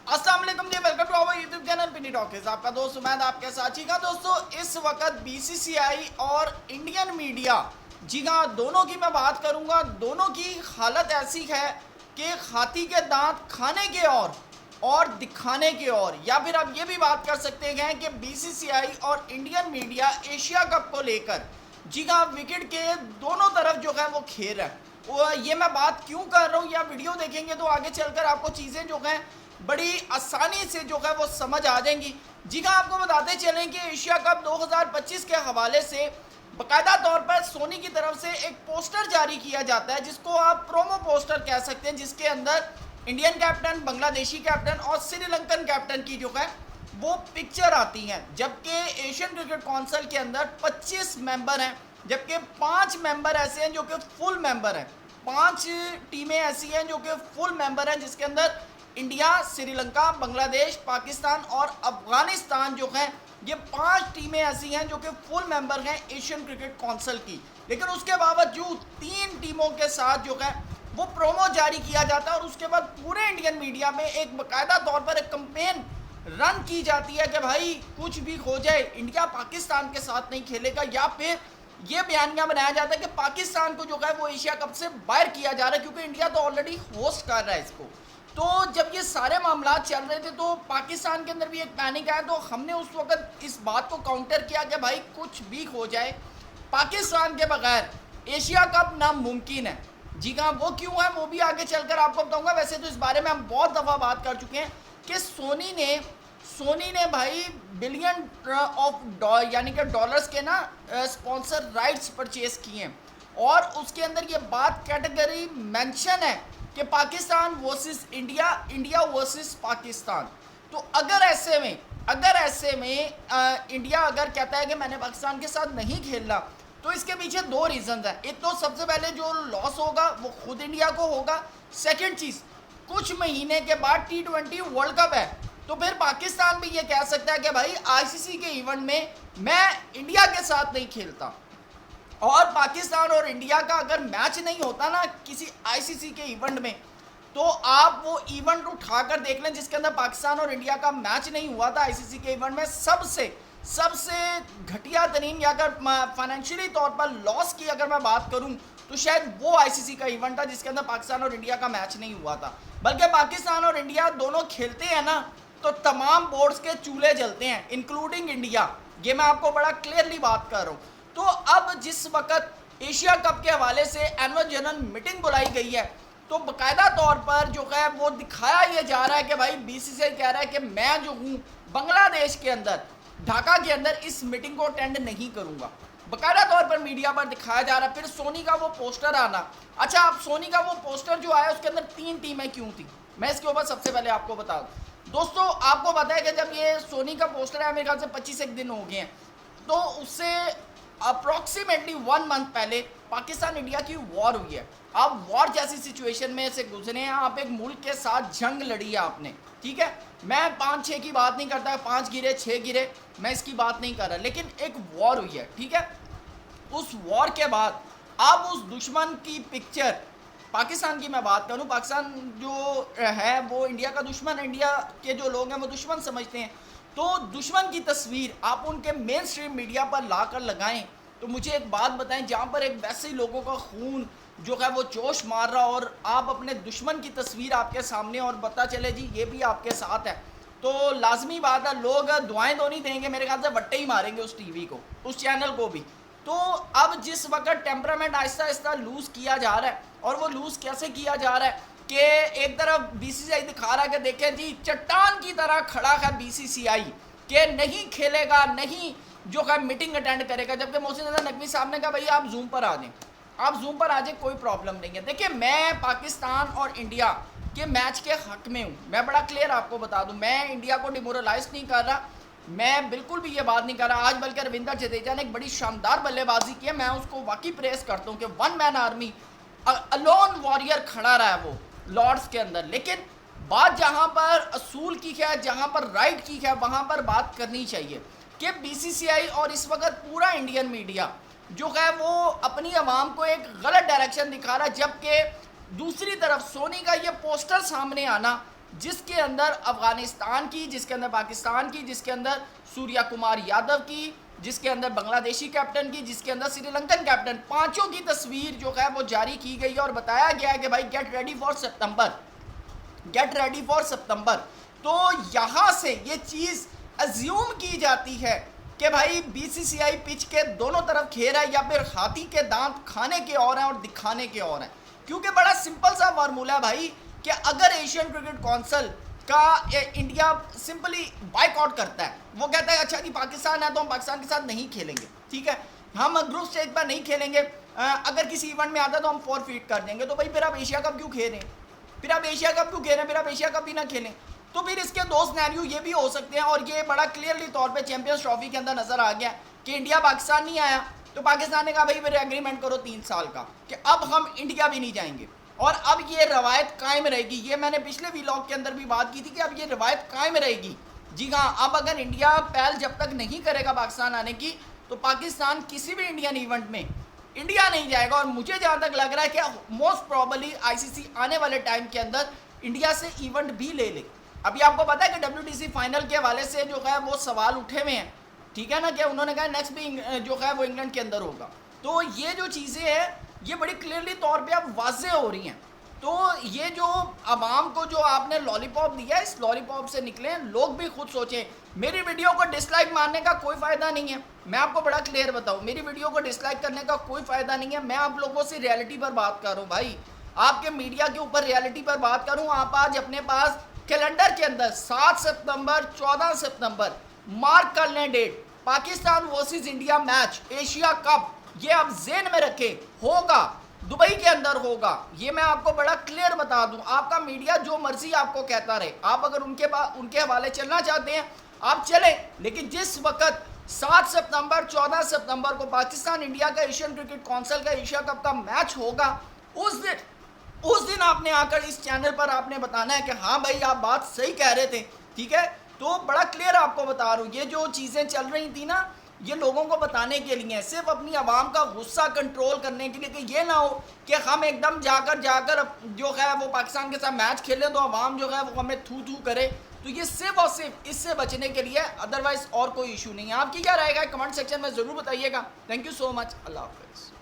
अस्सलाम वालेकुम जी, welcome to our YouTube channel PD talkies. आपका दोस्त उमैद आपके साथ। जी हाँ दोस्तों, इस वक्त बीसीसीआई और इंडियन मीडिया, जी हाँ, दोनों की मैं बात करूंगा। दोनों की हालत ऐसी है कि हाथी के दांत खाने के और दिखाने के और, या फिर आप ये भी बात कर सकते हैं कि बीसीसीआई और इंडियन मीडिया एशिया कप को लेकर, जी हाँ, विकेट के दोनों तरफ जो है वो खेल है। ये मैं बात क्यों कर रहा हूँ, या वीडियो देखेंगे तो आगे चलकर आपको चीज़ें जो हैं बड़ी आसानी से जो है वो समझ आ जाएंगी। जी हाँ, आपको बताते चलें कि एशिया कप 2025 के हवाले से बाकायदा तौर पर सोनी की तरफ से एक पोस्टर जारी किया जाता है, जिसको आप प्रोमो पोस्टर कह सकते हैं, जिसके अंदर इंडियन कैप्टन, बांग्लादेशी कैप्टन और श्रीलंकन कैप्टन की जो है वो पिक्चर आती हैं। जबकि एशियन क्रिकेट काउंसिल के अंदर 25 मेंबर हैं, जबकि 5 मेंबर ऐसे हैं जो कि फुल मेंबर हैं। 5 टीमें ऐसी हैं जो कि फुल मेंबर हैं, जिसके अंदर इंडिया, श्रीलंका, बांग्लादेश, पाकिस्तान और अफगानिस्तान जो हैं, ये 5 टीमें ऐसी हैं जो कि फुल मेंबर हैं एशियन क्रिकेट काउंसिल की। लेकिन उसके बावजूद 3 टीमों के साथ जो है वो प्रोमो जारी किया जाता है, और उसके बाद पूरे इंडियन मीडिया में एक बाकायदा तौर पर एक कंपेन रन की जाती है कि भाई कुछ भी हो जाए, इंडिया पाकिस्तान के साथ नहीं खेलेगा, या फिर ये बयानिया बनाया जाता है कि पाकिस्तान को जो है वो एशिया कप से बाहर किया जा रहा है, क्योंकि इंडिया तो ऑलरेडी होस्ट कर रहा है इसको। तो जब ये सारे मामला चल रहे थे तो पाकिस्तान के अंदर भी एक पैनिक आया, तो हमने उस वक्त इस बात को काउंटर किया कि भाई कुछ भी हो जाए, पाकिस्तान के बगैर एशिया कप नामुमकिन है। जी हाँ, वो क्यों है वो भी आगे चलकर आपको बताऊंगा। वैसे तो इस बारे में हम बहुत दफ़ा बात कर चुके हैं कि सोनी ने भाई बिलियन ऑफ यानी कि डॉलर्स के ना स्पॉन्सर राइट्स परचेज किए हैं, और उसके अंदर ये बात कैटेगरी मेंशन है कि Pakistan versus India, India versus Pakistan. तो अगर ऐसे में इंडिया अगर कहता है कि मैंने पाकिस्तान के साथ नहीं खेलना, तो इसके पीछे 2 रीज़न हैं। एक तो सबसे पहले जो लॉस होगा वो खुद इंडिया को होगा। सेकंड चीज़, कुछ महीने के बाद T20 वर्ल्ड कप है, तो फिर पाकिस्तान भी ये कह सकता है कि भाई आईसीसी के इवेंट में मैं इंडिया के साथ नहीं खेलता। और पाकिस्तान और इंडिया का अगर मैच नहीं होता ना किसी आईसीसी के इवेंट में, तो आप वो इवेंट उठाकर देख लें जिसके अंदर पाकिस्तान और इंडिया का मैच नहीं हुआ था आईसीसी के इवेंट में। सबसे घटिया तरीन, या अगर फाइनेंशियली तौर पर लॉस की अगर मैं बात करूं, तो शायद वो आईसीसी का इवेंट था जिसके अंदर पाकिस्तान और इंडिया का मैच नहीं हुआ था। बल्कि पाकिस्तान और इंडिया दोनों खेलते हैं ना, तो तमाम बोर्ड्स के चूल्हे जलते हैं, इंक्लूडिंग इंडिया। ये मैं आपको बड़ा क्लियरली बात कर रहा हूँ। तो अब जिस वक्त एशिया कप के हवाले से एनुअल जनरल मीटिंग बुलाई गई है, तो बाकायदा तौर पर जो है वो दिखाया ये जा रहा है कि भाई बीसीसीआई कह रहा है कि मैं जो हूँ बांग्लादेश के अंदर, ढाका के अंदर इस मीटिंग को अटेंड नहीं करूँगा। बाकायदा तौर पर मीडिया पर दिखाया जा रहा है। फिर सोनी का वो पोस्टर आना। अच्छा, अब सोनी का वो पोस्टर जो आया उसके अंदर 3 टीमें क्यों थी, मैं इसके ऊपर सबसे पहले आपको बता दूँ। दोस्तों, आपको पता है कि जब ये सोनी का पोस्टर है, मेरे ख्याल से 25 एक दिन हो गए हैं, तो उससे अप्रॉक्सीमेटली 1 मंथ पहले पाकिस्तान इंडिया की वॉर हुई है। आप वॉर जैसी सिचुएशन में से गुजरे हैं, आप एक मुल्क के साथ जंग लड़ी है आपने, ठीक है। मैं 5-6 की बात नहीं करता, 5 गिरे 6 गिरे, मैं इसकी बात नहीं कर रहा, लेकिन एक वॉर हुई है, ठीक है। उस वॉर के बाद अब उस दुश्मन की पिक्चर, पाकिस्तान की मैं बात करूं, पाकिस्तान जो है वो इंडिया का दुश्मन, इंडिया के जो लोग हैं वो दुश्मन समझते हैं, तो दुश्मन की तस्वीर आप उनके मेन स्ट्रीम मीडिया पर ला कर लगाएं। तो मुझे एक बात बताएं, जहाँ पर एक वैसे ही लोगों का खून जो है वो जोश मार रहा, और आप अपने दुश्मन की तस्वीर आपके सामने और पता चले जी ये भी आपके साथ है, तो लाजमी बात है लोग दुआएं तो नहीं देंगे, मेरे ख्याल से वट्टे ही मारेंगे उस टीवी को, उस चैनल को भी। तो अब जिस वक्त टेम्परामेंट आहिस्ता आहिस्ता लूज़ किया जा रहा है, और वो लूज़ कैसे किया जा रहा है कि एक तरफ बीसीसीआई दिखा रहा है कि देखें जी चट्टान की तरह खड़ा है बीसीसीआई, कि नहीं खेलेगा, नहीं जो है मीटिंग अटेंड करेगा, जबकि मोहसिन हसन नकवी साहब ने कहा भाई आप जूम पर आ जाएं, आप जूम पर आ जाए, कोई प्रॉब्लम नहीं है। देखिए, मैं पाकिस्तान और इंडिया के मैच के हक में हूँ, मैं बड़ा क्लियर आपको बता दूँ, मैं इंडिया को डिमोरलाइज नहीं कर रहा, मैं बिल्कुल भी ये बात नहीं कर रहा। आज बल्कि रविंद्र जडेजा ने एक बड़ी शानदार बल्लेबाजी की है, मैं उसको वाकई प्रेस करता हूँ कि 1 मैन आर्मी, अलोन वॉरियर खड़ा रहा है वो लॉर्ड्स के अंदर। लेकिन बात जहाँ पर असूल की है, जहाँ पर राइट की है, वहाँ पर बात करनी चाहिए कि बीसीसीआई और इस वक्त पूरा इंडियन मीडिया जो है वो अपनी आवाम को एक गलत डायरेक्शन दिखा रहा है, जबकि दूसरी तरफ सोनी का ये पोस्टर सामने आना जिसके अंदर अफगानिस्तान की, जिसके अंदर पाकिस्तान की, जिसके अंदर सूर्या कुमार यादव की, जिसके अंदर बांग्लादेशी कैप्टन की, जिसके अंदर श्रीलंकन कैप्टन, पांचों की तस्वीर जो है वो जारी की गई और बताया गया है कि भाई get ready for September, get ready for September. तो यहां से ये चीज़ अज्यूम की जाती है कि भाई बीसीसीआई पिच के दोनों तरफ खेल है या फिर हाथी के दांत खाने के और हैं और दिखाने के और हैं। क्योंकि बड़ा सिंपल सा फार्मूला है भाई कि अगर एशियन क्रिकेट काउंसिल का इंडिया सिंपली बाइकआउट करता है, वो कहता है अच्छा जी पाकिस्तान है तो हम पाकिस्तान के साथ नहीं खेलेंगे, ठीक है, हम ग्रुप स्टेज पर नहीं खेलेंगे, अगर किसी इवेंट में आता है तो हम फॉरफीट कर देंगे, तो भाई फिर आप एशिया कप क्यों खेल रहे हैं, फिर आप एशिया कप क्यों खेल रहे हैं, फिर आप एशिया कप भी ना खेलें। तो फिर इसके दो सिनेरियो ये भी हो सकते हैं और ये बड़ा क्लियरली तौर पे चैंपियंस ट्रॉफी के अंदर नजर आ गया कि इंडिया पाकिस्तान नहीं आया तो पाकिस्तान ने कहा भाई मेरे एग्रीमेंट करो 3 साल का कि अब हम इंडिया भी नहीं जाएंगे, और अब ये रवायत कायम रहेगी। ये मैंने पिछले व्लॉग के अंदर भी बात की थी कि अब ये रवायत कायम रहेगी। जी हाँ, अब अगर इंडिया पहल जब तक नहीं करेगा पाकिस्तान आने की तो पाकिस्तान किसी भी इंडियन इवेंट में इंडिया नहीं जाएगा। और मुझे जहाँ तक लग रहा है कि मोस्ट प्रॉबली आईसीसी आने वाले टाइम के अंदर इंडिया से इवेंट भी ले ले। अभी आपको पता है कि WTC फाइनल के हवाले से जो है वो सवाल उठे हुए हैं, ठीक है ना, कि उन्होंने कहा नेक्स्ट भी जो है वो इंग्लैंड के अंदर होगा। तो ये जो चीज़ें हैं ये बड़ी क्लियरली तौर पे अब वाज़ेह हो रही हैं। तो ये जो आवाम को जो आपने लॉलीपॉप दिया, इस लॉलीपॉप से निकलें, लोग भी खुद सोचें। मेरी वीडियो को डिसलाइक मारने का कोई फ़ायदा नहीं है, मैं आपको बड़ा क्लियर बताऊँ, मेरी वीडियो को डिसलाइक करने का कोई फ़ायदा नहीं है। मैं आप लोगों से रियलिटी पर बात कर रहा हूँ भाई, आपके मीडिया के ऊपर रियलिटी पर बात करूँ। आप आज अपने पास कैलेंडर के अंदर 7 सितंबर 14 सितंबर मार्क कर लें date, Pakistan versus India match Asia Cup, ये आप जेन में रखें, होगा दुबई के अंदर होगा। ये मैं आपको बड़ा क्लियर बता दूं। आपका मीडिया जो मर्जी आपको कहता रहे, आप अगर उनके हवाले चलना चाहते हैं आप चलें, लेकिन जिस वक्त 7 सितंबर 14 सितंबर को पाकिस्तान इंडिया का एशियन क्रिकेट काउंसिल का एशिया कप का मैच होगा, उस दिन आपने आकर इस चैनल पर आपने बताना है कि हाँ भाई आप बात सही कह रहे थे, ठीक है। तो बड़ा क्लियर आपको बता रहा हूँ, ये जो चीज़ें चल रही थी ना, ये लोगों को बताने के लिए, सिर्फ अपनी आवाम का गुस्सा कंट्रोल करने के लिए, कि ये ना हो कि हम एकदम जाकर जो है वो पाकिस्तान के साथ मैच खेलें तो आवाम जो है वो हमें थू थू करे। तो ये सिर्फ और सिर्फ इससे बचने के लिए, अदरवाइज और कोई इशू नहीं है। आपकी क्या राय है कमेंट सेक्शन में ज़रूर बताइएगा। थैंक यू सो मच, अल्लाह हाफिज़।